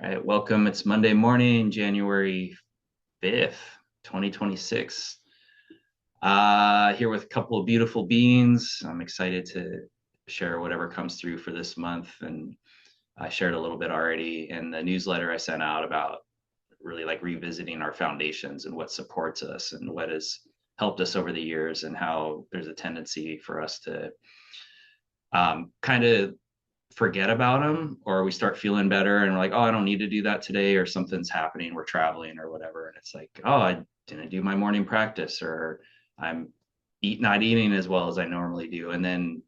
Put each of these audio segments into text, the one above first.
All right, welcome. It's Monday morning, January 5th, 2026. Here with a couple of beautiful beings. I'm excited to share whatever comes through for this month. And I shared a little bit already in the newsletter I sent out about really like revisiting our foundations and what supports us and what has helped us over the years, and how there's a tendency for us to kind of forget about them, or we start feeling better and we're like, oh, I don't need to do that today, or something's happening, we're traveling or whatever, and it's like, oh, I didn't do my morning practice, or I'm not eating as well as I normally do, and then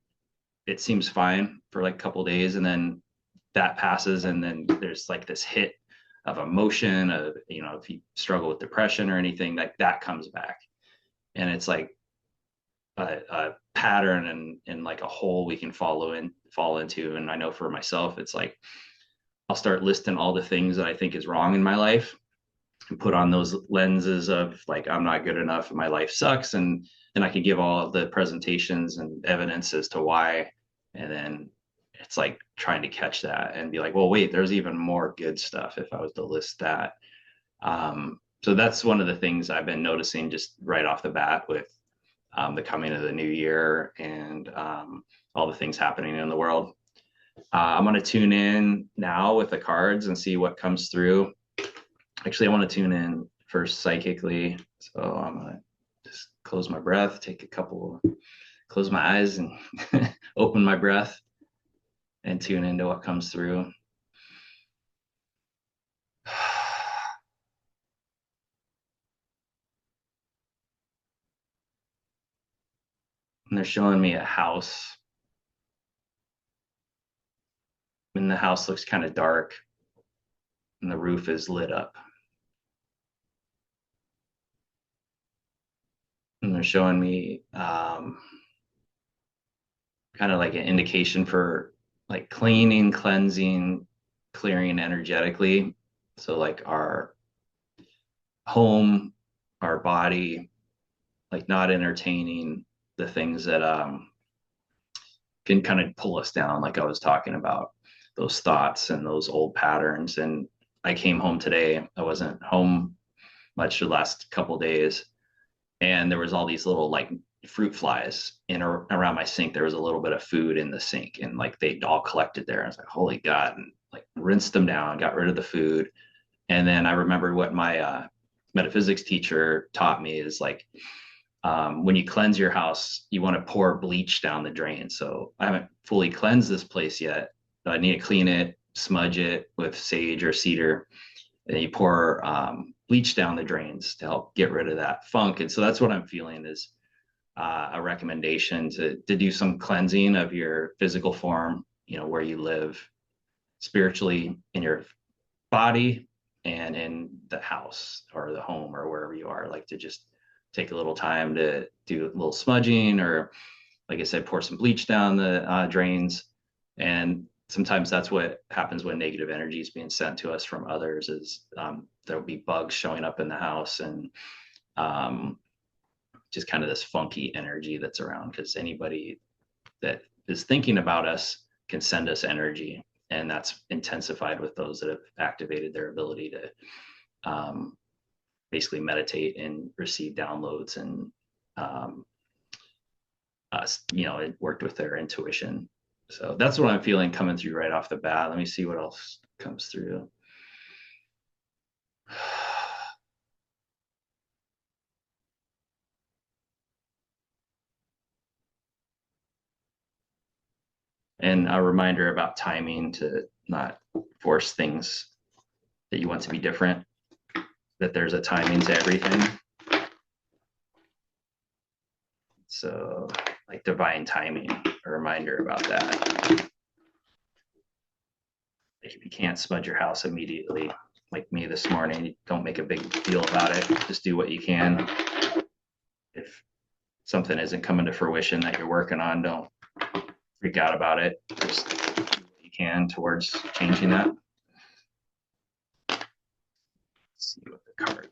it seems fine for like a couple of days, and then that passes, and then there's like this hit of emotion of, if you struggle with depression or anything, like that comes back, and it's like a pattern and like a hole we can fall into. And I know for myself, it's like I'll start listing all the things that I think is wrong in my life and put on those lenses of like, I'm not good enough and my life sucks. And then I can give all of the presentations and evidence as to why. And then it's like trying to catch that and be like, well, wait, there's even more good stuff if I was to list that. So that's one of the things I've been noticing just right off the bat with the coming of the new year and all the things happening in the world. I'm going to tune in now with the cards and see what comes through. Actually, I want to tune in first psychically. So I'm going to just close my breath, close my eyes and open my breath and tune into what comes through. And they're showing me a house. And the house looks kind of dark and the roof is lit up. And they're showing me kind of like an indication for like cleaning, cleansing, clearing energetically. So like our home, our body, like not entertaining the things that can kind of pull us down, like I was talking about, those thoughts and those old patterns. And I came home today. I wasn't home much the last couple of days, and there was all these little like fruit flies in or around my sink. There was a little bit of food in the sink, and like they all collected there. I was like, holy God, and like rinsed them down, got rid of the food. And then I remembered what my metaphysics teacher taught me is like, when you cleanse your house, you want to pour bleach down the drain. So I haven't fully cleansed this place yet, but I need to clean it, smudge it with sage or cedar. And you pour bleach down the drains to help get rid of that funk. And so that's what I'm feeling is a recommendation to do some cleansing of your physical form, where you live, spiritually, in your body and in the house or the home or wherever you are, like to just take a little time to do a little smudging, or like I said, pour some bleach down the drains. And sometimes that's what happens when negative energy is being sent to us from others is there'll be bugs showing up in the house, and just kind of this funky energy that's around, because anybody that is thinking about us can send us energy, and that's intensified with those that have activated their ability to basically meditate and receive downloads, and it worked with their intuition. So that's what I'm feeling coming through right off the bat. Let me see what else comes through. And a reminder about timing, to not force things that you want to be different, that there's a timing to everything. So like divine timing, a reminder about that. Like if you can't smudge your house immediately, like me this morning, don't make a big deal about it. Just do what you can. If something isn't coming to fruition that you're working on, don't freak out about it. Just do what you can towards changing that. Let's see what the cards.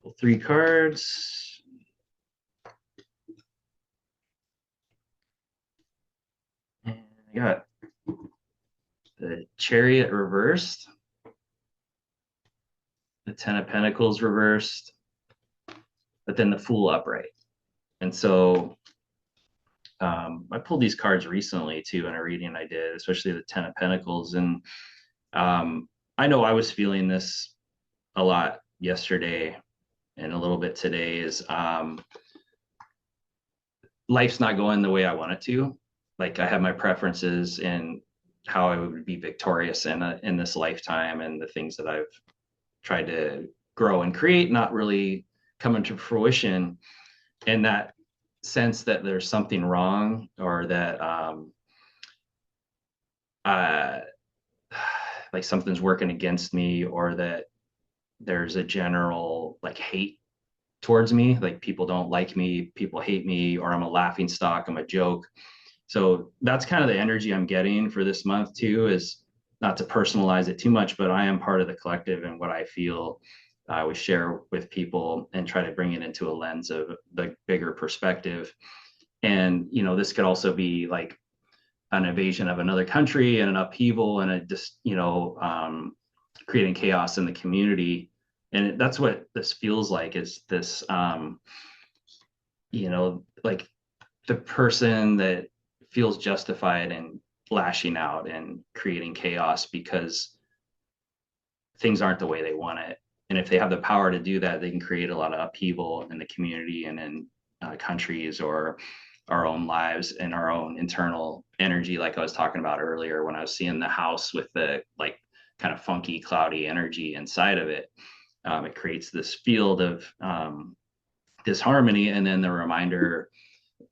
Pull 3 cards. got the Chariot reversed, the Ten of Pentacles reversed, but then the Fool upright. And so I pulled these cards recently too in a reading I did, especially the Ten of Pentacles. And I know I was feeling this a lot yesterday and a little bit today is life's not going the way I want it to. Like I have my preferences in how I would be victorious in this lifetime and the things that I've tried to grow and create, not really coming to fruition. And that sense that there's something wrong or that like something's working against me or that there's a general like hate towards me, like people don't like me, people hate me, or I'm a laughing stock, I'm a joke. So that's kind of the energy I'm getting for this month too, is not to personalize it too much, but I am part of the collective, and what I feel I always share with people and try to bring it into a lens of the bigger perspective. And this could also be like an invasion of another country and an upheaval and a just creating chaos in the community. And that's what this feels like, is this like the person that feels justified in lashing out and creating chaos because things aren't the way they want it. And if they have the power to do that, they can create a lot of upheaval in the community and in countries or our own lives and our own internal energy, like I was talking about earlier when I was seeing the house with the like kind of funky, cloudy energy inside of it. It creates this field of disharmony. And then the reminder,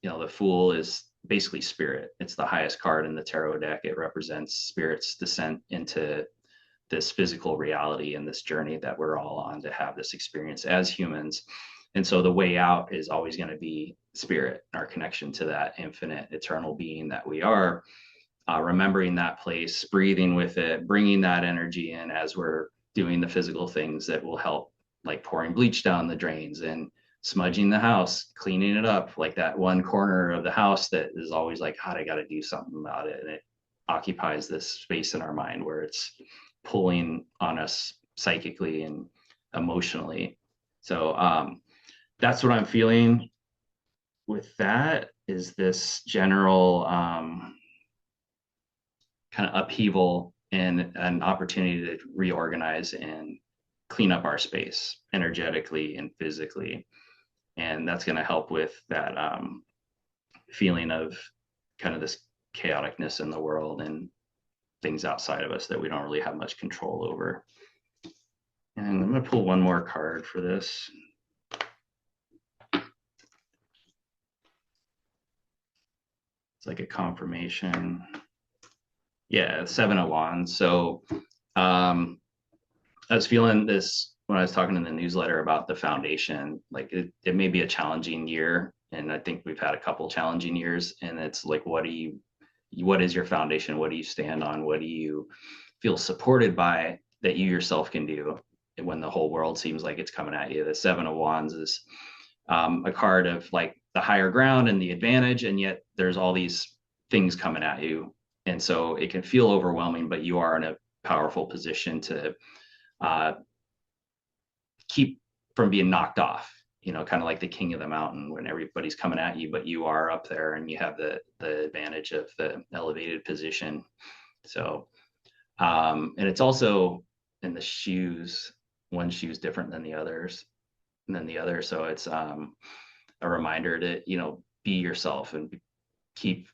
the Fool is basically spirit. It's the highest card in the tarot deck. It represents spirit's descent into this physical reality and this journey that we're all on to have this experience as humans. And so the way out is always going to be spirit, our connection to that infinite, eternal being that we are, remembering that place, breathing with it, bringing that energy in as we're doing the physical things that will help, like pouring bleach down the drains and smudging the house, cleaning it up, like that one corner of the house that is always like, God, I got to do something about it. And it occupies this space in our mind where it's pulling on us psychically and emotionally. So that's what I'm feeling with that, is this general kind of upheaval and an opportunity to reorganize and clean up our space energetically and physically. And that's going to help with that feeling of kind of this chaoticness in the world and things outside of us that we don't really have much control over. And I'm going to pull one more card for this. It's like a confirmation. Yeah, Seven of Wands. So I was feeling this when I was talking in the newsletter about the foundation. Like it may be a challenging year, and I think we've had a couple challenging years. And it's like, what is your foundation? What do you stand on? What do you feel supported by that you yourself can do when the whole world seems like it's coming at you? The Seven of Wands is a card of like the higher ground and the advantage, and yet there's all these things coming at you. And so it can feel overwhelming, but you are in a powerful position to keep from being knocked off, kind of like the king of the mountain when everybody's coming at you, but you are up there and you have the advantage of the elevated position. So, and it's also in the shoes, one shoe's different than the others and then the other. So it's a reminder to, be yourself and keep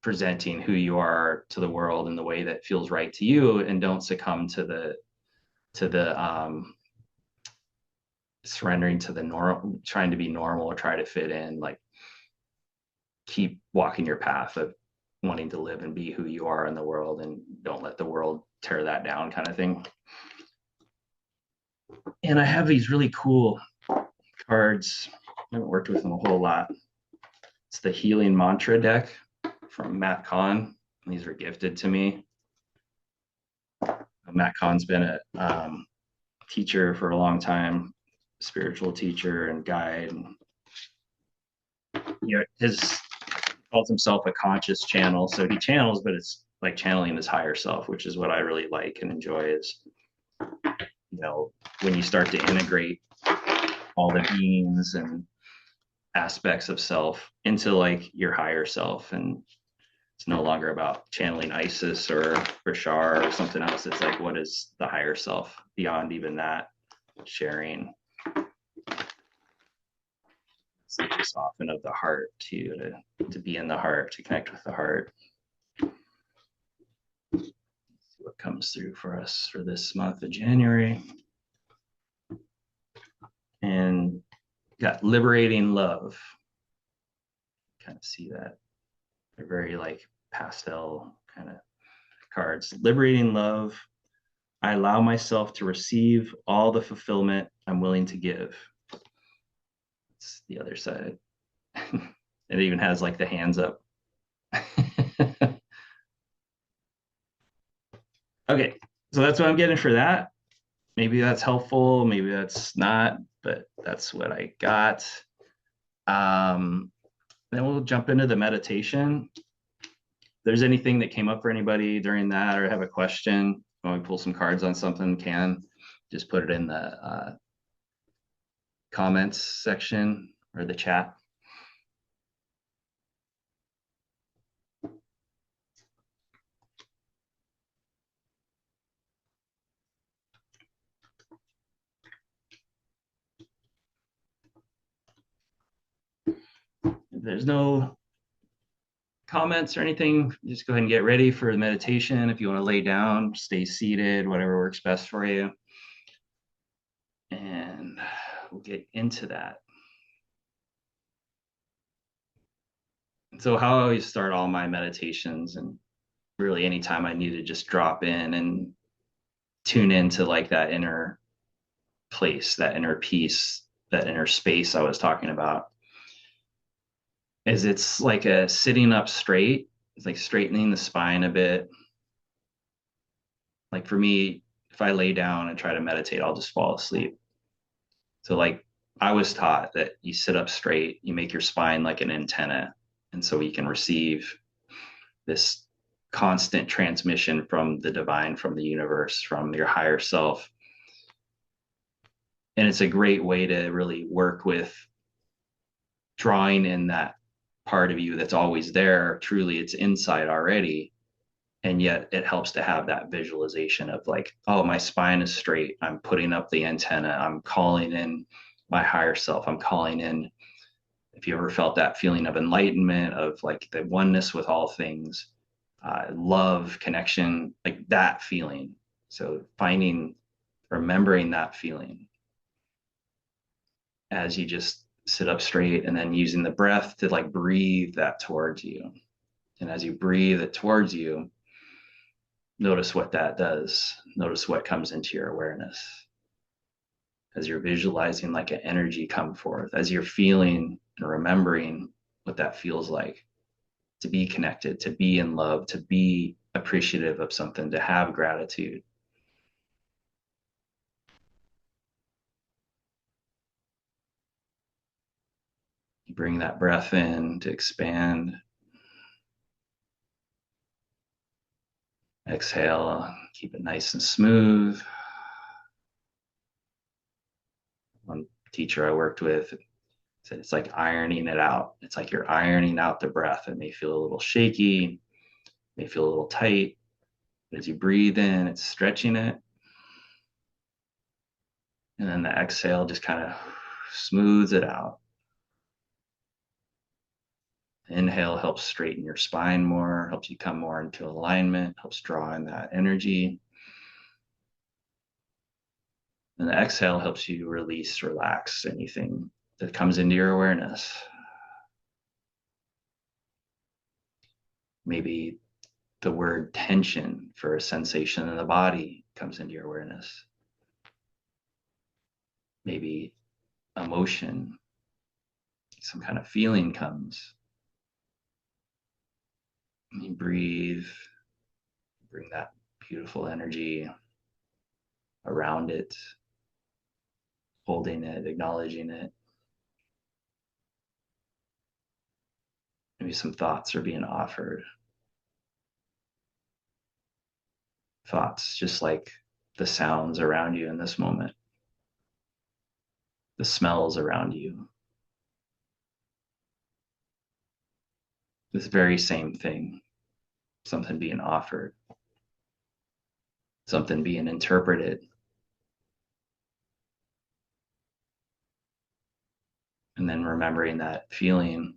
presenting who you are to the world in the way that feels right to you, and don't succumb to the surrendering to the normal, trying to be normal or try to fit in. Like keep walking your path of wanting to live and be who you are in the world, and don't let the world tear that down, kind of thing. And I have these really cool cards. I haven't worked with them a whole lot. It's the Healing Mantra deck from Matt Kahn. These were gifted to me. Matt Kahn's been a teacher for a long time, spiritual teacher and guide. And, his calls himself a conscious channel. So he channels, but it's like channeling his higher self, which is what I really like and enjoy is, you know, when you start to integrate all the beings and aspects of self into like your higher self. And it's no longer about channeling Isis or Bashar or something else. It's like, what is the higher self beyond even that sharing? It's like just often of the heart to be in the heart, to connect with the heart. See what comes through for us for this month of January. And got liberating love. Kind of see that. They're very like pastel kind of cards. Liberating love. I allow myself to receive all the fulfillment I'm willing to give. It's the other side. It even has like the hands up. Okay, so that's what I'm getting for that. Maybe that's helpful, maybe that's not, but that's what I got. Then we'll jump into the meditation. If there's anything that came up for anybody during that or have a question, when we pull some cards on something, can just put it in the comments section or the chat. If there's no comments or anything, just go ahead and get ready for the meditation. If you want to lay down, stay seated, whatever works best for you. And we'll get into that. So how I always start all my meditations, and really anytime I need to just drop in and tune into like that inner place, that inner peace, that inner space I was talking about, is it's like a sitting up straight. It's like straightening the spine a bit. Like for me, if I lay down and try to meditate, I'll just fall asleep. So like I was taught that you sit up straight, you make your spine like an antenna, and so you can receive this constant transmission from the divine, from the universe, from your higher self. And it's a great way to really work with drawing in that part of you that's always there. Truly, it's inside already. And yet it helps to have that visualization of like, oh, my spine is straight. I'm putting up the antenna. I'm calling in my higher self. I'm calling in, if you ever felt that feeling of enlightenment, of like the oneness with all things, love, connection, like that feeling. So remembering that feeling as you just sit up straight, and then using the breath to like breathe that towards you. And as you breathe it towards you, notice what that does. Notice what comes into your awareness. As you're visualizing like an energy come forth, as you're feeling and remembering what that feels like to be connected, to be in love, to be appreciative of something, to have gratitude. You bring that breath in to expand. Exhale, keep it nice and smooth. One teacher I worked with said it's like ironing it out. It's like you're ironing out the breath. It may feel a little shaky, may feel a little tight, but as you breathe in, it's stretching it. And then the exhale just kind of smooths it out. Inhale helps straighten your spine more, helps you come more into alignment, helps draw in that energy. And the exhale helps you release, relax anything that comes into your awareness. Maybe the word tension for a sensation in the body comes into your awareness. Maybe emotion, some kind of feeling comes. You breathe, bring that beautiful energy around it, holding it, acknowledging it. Maybe some thoughts are being offered. Thoughts, just like the sounds around you in this moment, the smells around you. This very same thing, something being offered, something being interpreted. And then remembering that feeling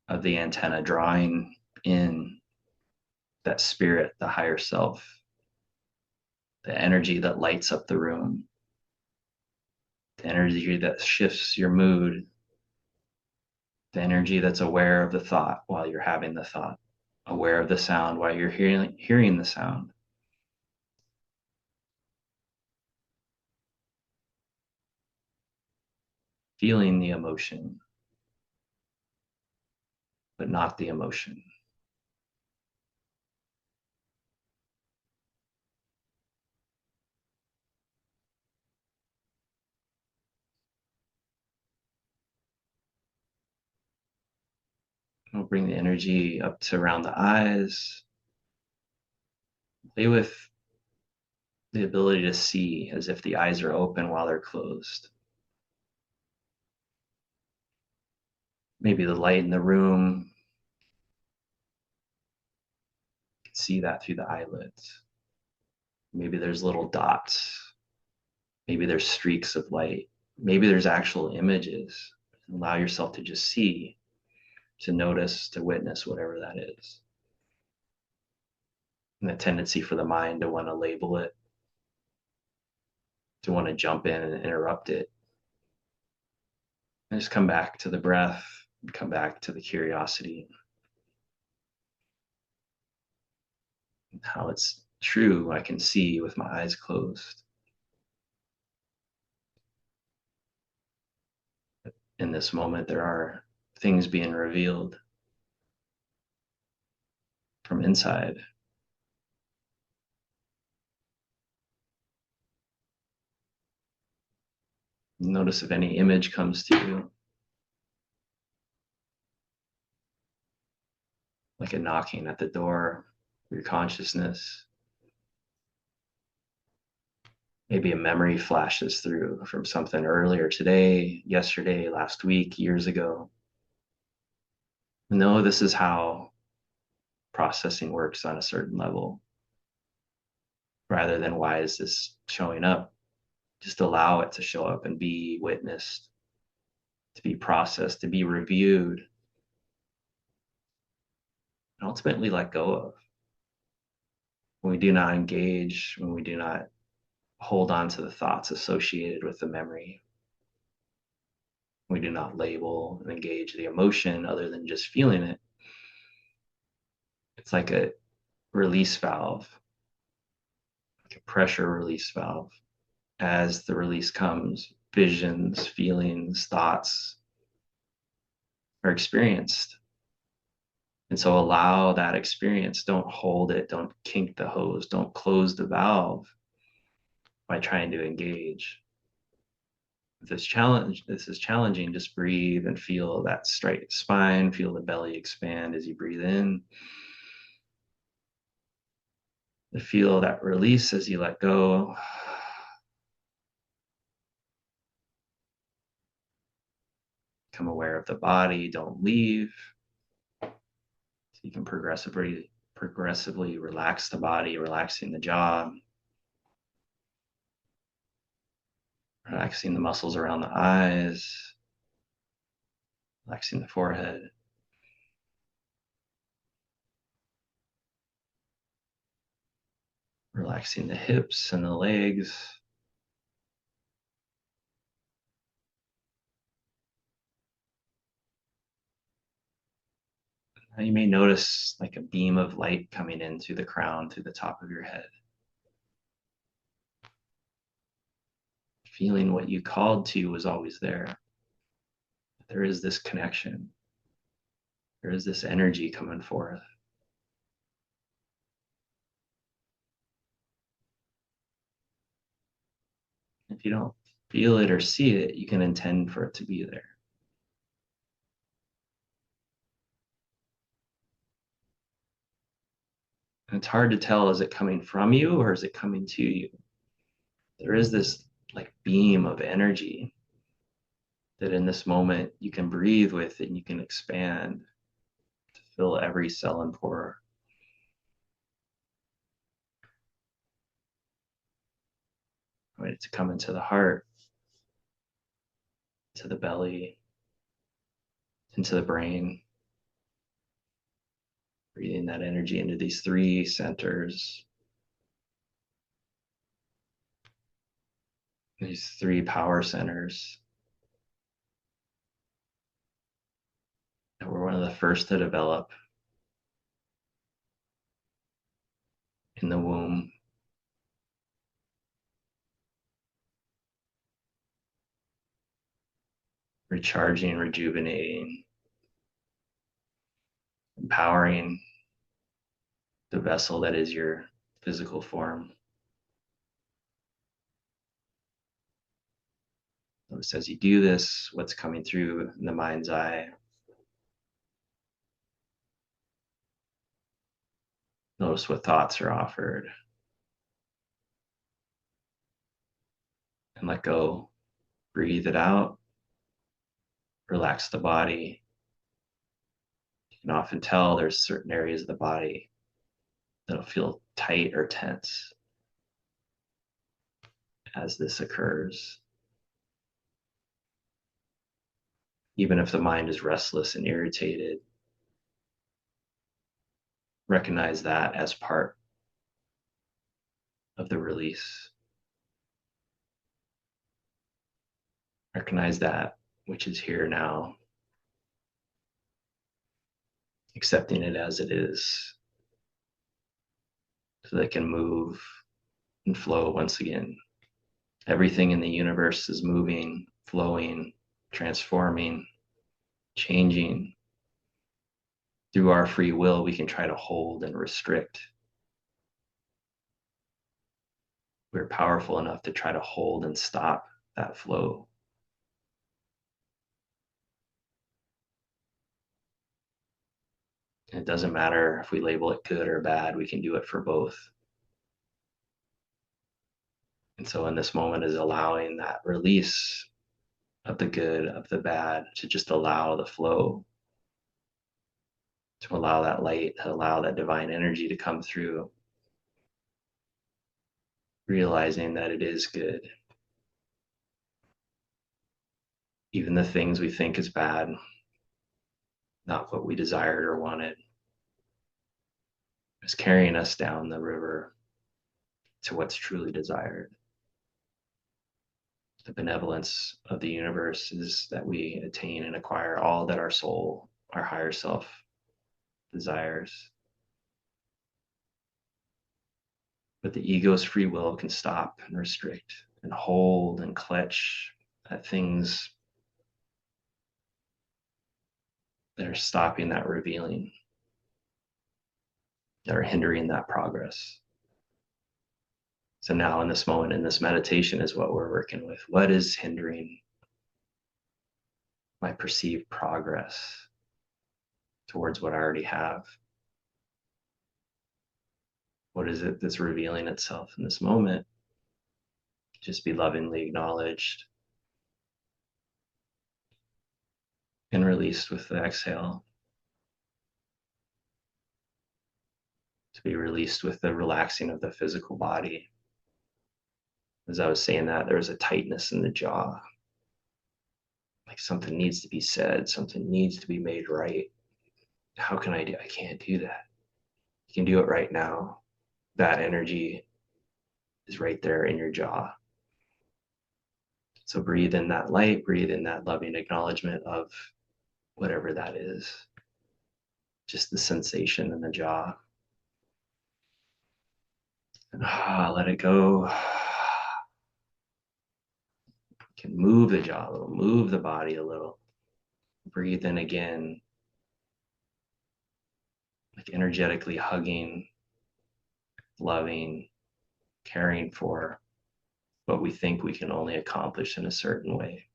of the antenna drawing in that spirit, the higher self, the energy that lights up the room, the energy that shifts your mood, the energy that's aware of the thought while you're having the thought, aware of the sound while you're hearing the sound. Feeling the emotion, but not the emotion. We'll bring the energy up to around the eyes. Play with the ability to see as if the eyes are open while they're closed. Maybe the light in the room, you can see that through the eyelids. Maybe there's little dots. Maybe there's streaks of light. Maybe there's actual images. Allow yourself to just see, to notice, to witness whatever that is. And the tendency for the mind to want to label it, to want to jump in and interrupt it. And just come back to the breath, come back to the curiosity. How it's true, I can see with my eyes closed. In this moment, there are things being revealed from inside. Notice if any image comes to you, like a knocking at the door of your consciousness. Maybe a memory flashes through from something earlier today, yesterday, last week, years ago. No, this is how processing works on a certain level. Rather than why is this showing up? Just allow it to show up and be witnessed, to be processed, to be reviewed, and ultimately let go of. When we do not engage, when we do not hold on to the thoughts associated with the memory, we do not label and engage the emotion other than just feeling it. It's like a release valve, like a pressure release valve. As the release comes, visions, feelings, thoughts are experienced. And so allow that experience. Don't hold it. Don't kink the hose. Don't close the valve by trying to engage. If this is challenging, just breathe and feel that straight spine, feel the belly expand as you breathe in. And feel that release as you let go. Become aware of the body, don't leave. So you can progressively relax the body, relaxing the jaw, relaxing the muscles around the eyes, relaxing the forehead. Relaxing the hips and the legs. Now you may notice like a beam of light coming in through the crown, through the top of your head. Feeling what you called to was always there. There is this connection. There is this energy coming forth. If you don't feel it or see it, you can intend for it to be there. And it's hard to tell, is it coming from you or is it coming to you? There is this like beam of energy that in this moment you can breathe with and you can expand to fill every cell and pore. Right, to come into the heart, to the belly, into the brain, breathing that energy into these three centers, these three power centers that were one of the first to develop in the womb. Recharging, rejuvenating, empowering the vessel that is your physical form. Notice as you do this, what's coming through in the mind's eye. Notice what thoughts are offered. And let go. Breathe it out. Relax the body. You can often tell there's certain areas of the body that'll feel tight or tense as this occurs. Even if the mind is restless and irritated, recognize that as part of the release. Recognize that which is here now, accepting it as it is, so that it can move and flow once again. Everything in the universe is moving, flowing, transforming, changing. Through our free will, we can try to hold and restrict. We're powerful enough to try to hold and stop that flow. And it doesn't matter if we label it good or bad, we can do it for both. And so in this moment is allowing that release of the good, of the bad, to just allow the flow, to allow that light, to allow that divine energy to come through, realizing that it is good. Even the things we think is bad, not what we desired or wanted, is carrying us down the river to what's truly desired. The benevolence of the universe is that we attain and acquire all that our soul, our higher self, desires. But the ego's free will can stop and restrict and hold and clutch at things that are stopping that revealing, that are hindering that progress. So now in this moment, in this meditation is what we're working with. What is hindering my perceived progress towards what I already have? What is it that's revealing itself in this moment? Just be lovingly acknowledged and released with the exhale. To be released with the relaxing of the physical body. As I was saying that, there was a tightness in the jaw. Like something needs to be said, something needs to be made right. How can I do? I can't do that. You can do it right now. That energy is right there in your jaw. So breathe in that light, breathe in that loving acknowledgement of whatever that is. Just the sensation in the jaw. And let it go. You can move the jaw a little, move the body a little. Breathe in again. Like energetically hugging, loving, caring for what we think we can only accomplish in a certain way.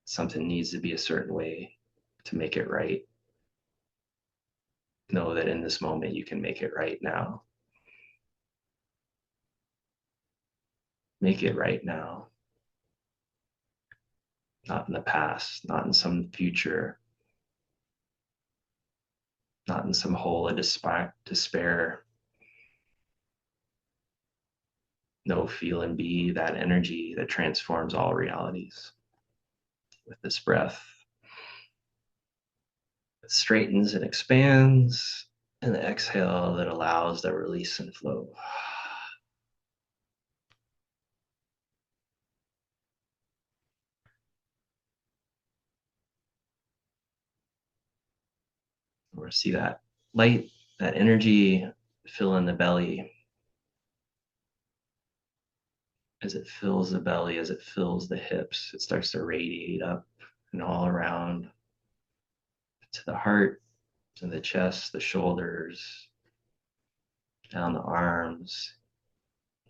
Something needs to be a certain way to make it right. Know that in this moment you can make it right now. Make it right now. Not in the past, not in some future, not in some hole of despair. Know, feel, and be that energy that transforms all realities. With this breath, it straightens and expands, and the exhale that allows that release and flow. Or see that light, that energy fill in the belly. As it fills the belly, as it fills the hips, it starts to radiate up and all around to the heart, to the chest, the shoulders, down the arms,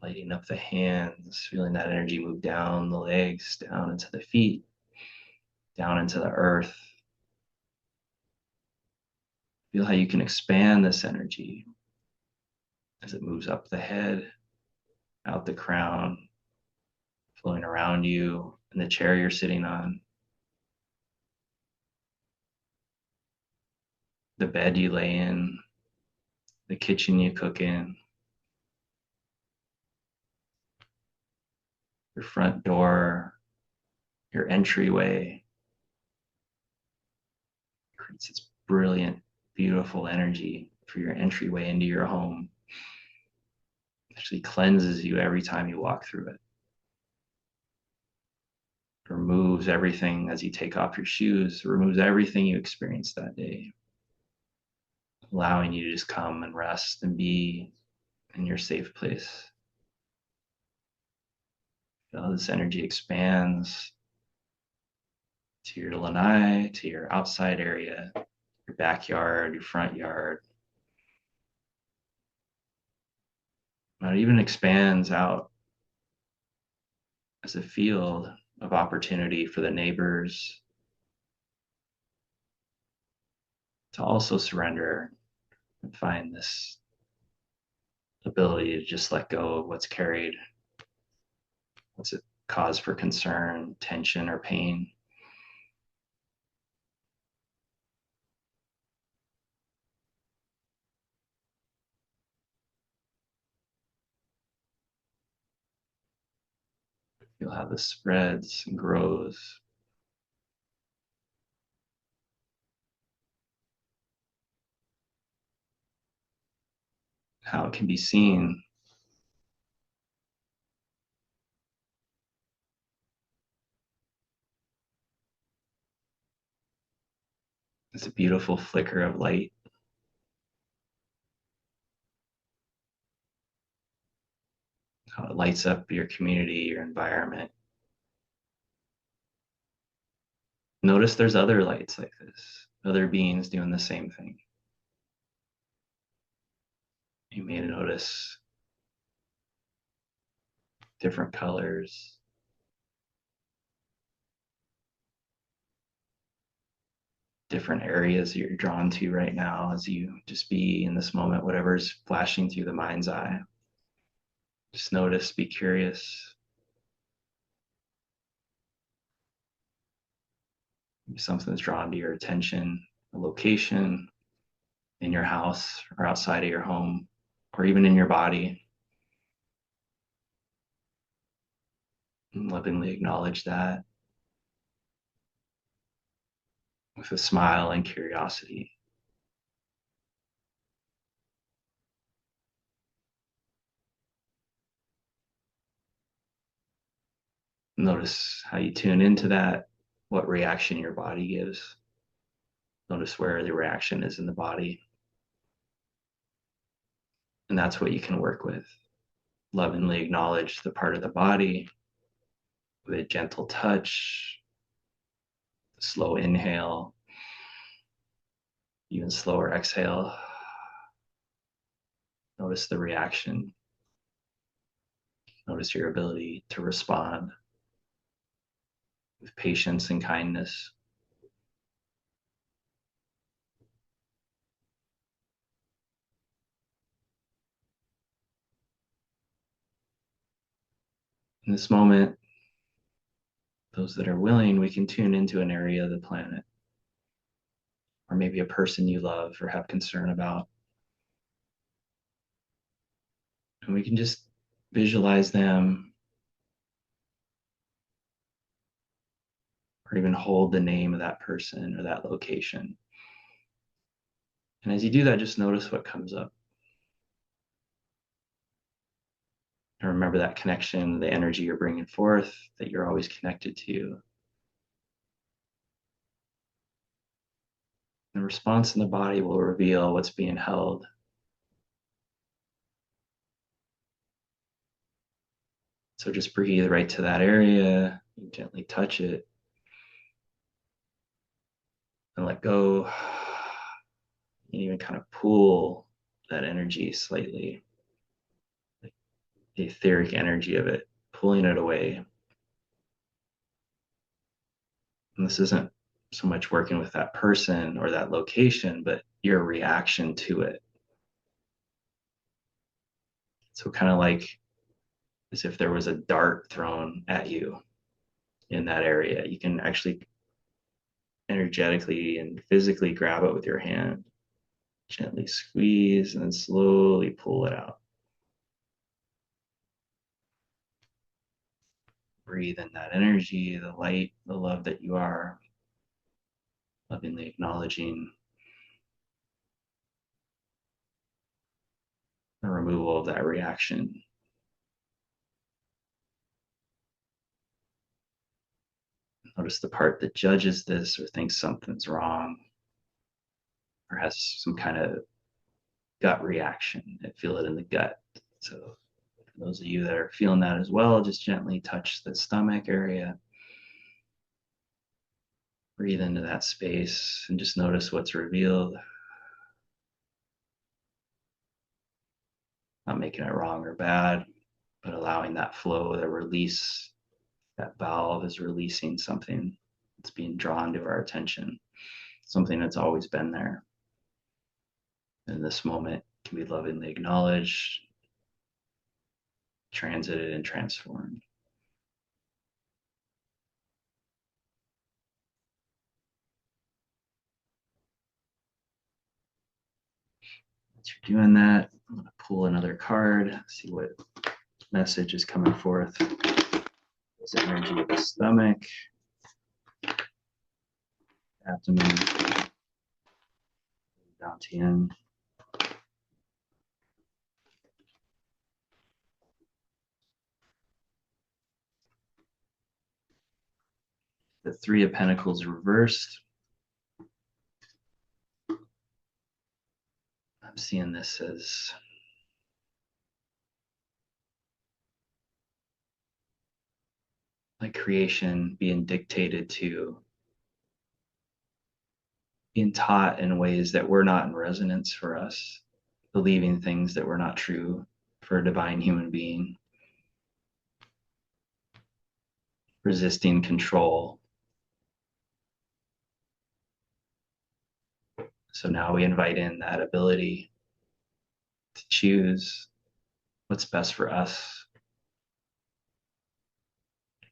lighting up the hands, feeling that energy move down the legs, down into the feet, down into the earth. Feel how you can expand this energy as it moves up the head, out the crown, flowing around you in the chair you're sitting on, the bed you lay in, the kitchen you cook in, your front door, your entryway. Creates this brilliant, beautiful energy for your entryway into your home. It actually cleanses you every time you walk through it. Removes everything as you take off your shoes, removes everything you experienced that day, allowing you to just come and rest and be in your safe place. Feel this energy expands to your lanai, to your outside area, your backyard, your front yard. It even expands out as a field of opportunity for the neighbors to also surrender and find this ability to just let go of what's carried, what's it cause for concern, tension, or pain. Feel how this spreads and grows. How it can be seen as a beautiful flicker of light. How it lights up your community, your environment. Notice there's other lights like this, other beings doing the same thing. You may notice different colors, different areas you're drawn to right now as you just be in this moment, whatever's flashing through the mind's eye. Just notice, be curious. If something's drawn to your attention, a location in your house or outside of your home, or even in your body. And lovingly acknowledge that with a smile and curiosity. Notice how you tune into that, what reaction your body gives. Notice where the reaction is in the body. And that's what you can work with. Lovingly acknowledge the part of the body with a gentle touch, slow inhale, even slower exhale. Notice the reaction. Notice your ability to respond with patience and kindness. In this moment, those that are willing, we can tune into an area of the planet, or maybe a person you love or have concern about. And we can just visualize them, or even hold the name of that person or that location. And as you do that, just notice what comes up. And remember that connection, the energy you're bringing forth, that you're always connected to. The response in the body will reveal what's being held. So just breathe right to that area, gently touch it, and let go. And even kind of pull that energy slightly, like the etheric energy of it, pulling it away. And this isn't so much working with that person or that location, but your reaction to it. So kind of like as if there was a dart thrown at you in that area. You can actually energetically and physically grab it with your hand, gently squeeze, and then slowly pull it out. Breathe in that energy, the light, the love that you are, lovingly acknowledging the removal of that reaction. Notice the part that judges this or thinks something's wrong or has some kind of gut reaction. I feel it in the gut. So for those of you that are feeling that as well, just gently touch the stomach area. Breathe into that space and just notice what's revealed. Not making it wrong or bad, but allowing that flow, that release, that valve is releasing something that's being drawn to our attention, something that's always been there. In this moment, can be lovingly acknowledged, transited, and transformed. As you're doing that, I'm going to pull another card, see what message is coming forth. This energy of the stomach, abdomen, dantian. The Three of Pentacles reversed. I'm seeing this as like creation being dictated to, being taught in ways that were not in resonance for us, believing things that were not true for a divine human being, resisting control. So now we invite in that ability to choose what's best for us,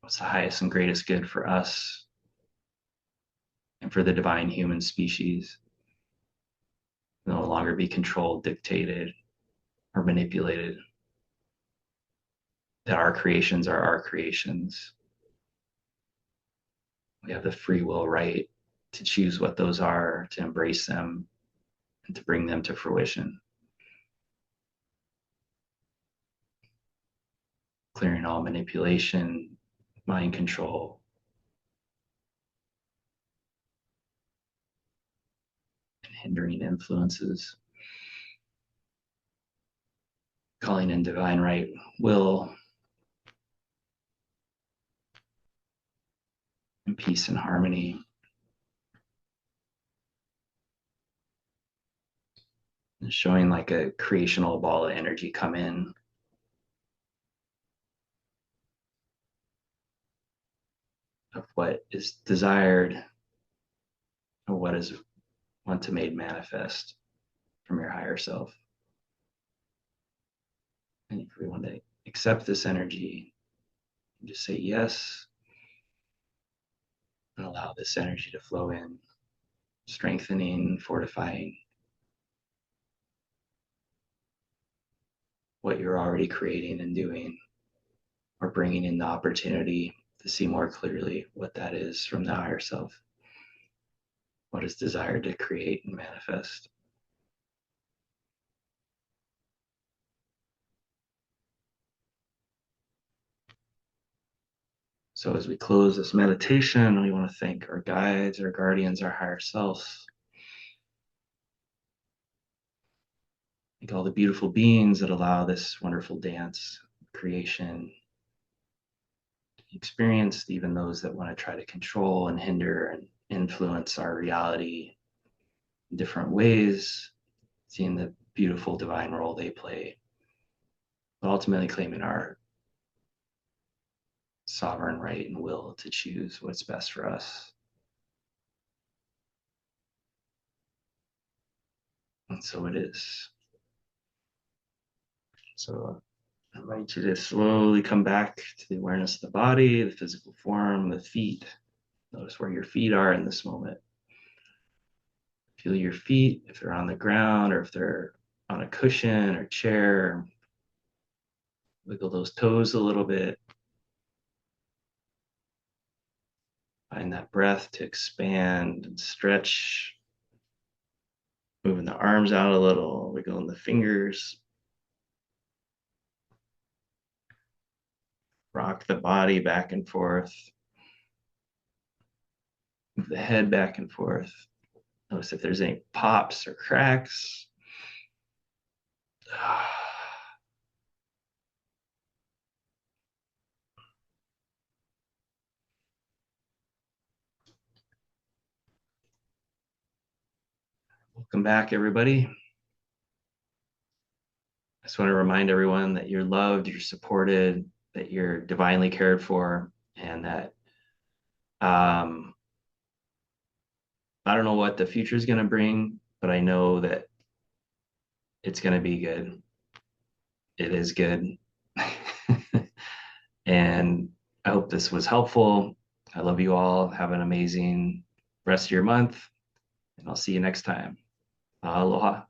what's the highest and greatest good for us and for the divine human species. No longer be controlled, dictated, or manipulated. That our creations are our creations. We have the free will right to choose what those are, to embrace them, and to bring them to fruition. Clearing all manipulation, mind control, and hindering influences. Calling in divine right will and peace and harmony. And showing like a creational ball of energy come in. Of what is desired, or what is want to made manifest from your higher self. And if we want to accept this energy, Just say yes and allow this energy to flow in, strengthening, fortifying what you're already creating and doing, or bringing in the opportunity to see more clearly what that is from the higher self, what is desired to create and manifest. So as we close this meditation, we want to thank our guides, our guardians, our higher selves. Thank all the beautiful beings that allow this wonderful dance, creation, experienced, even those that want to try to control and hinder and influence our reality in different ways, seeing the beautiful divine role they play, but ultimately claiming our sovereign right and will to choose what's best for us. And so it is. So I invite you to slowly come back to the awareness of the body, the physical form, the feet. Notice where your feet are in this moment. Feel your feet, if they're on the ground or if they're on a cushion or chair. Wiggle those toes a little bit. Find that breath to expand and stretch. Moving the arms out a little, wiggling the fingers. Rock the body back and forth. Move the head back and forth. Notice if there's any pops or cracks. Welcome back, everybody. I just want to remind everyone that you're loved, you're supported, that you're divinely cared for, and that I don't know what the future is going to bring, but I know that it's going to be good. It is good. And I hope this was helpful. I love you all. Have an amazing rest of your month, and I'll see you next time. Aloha.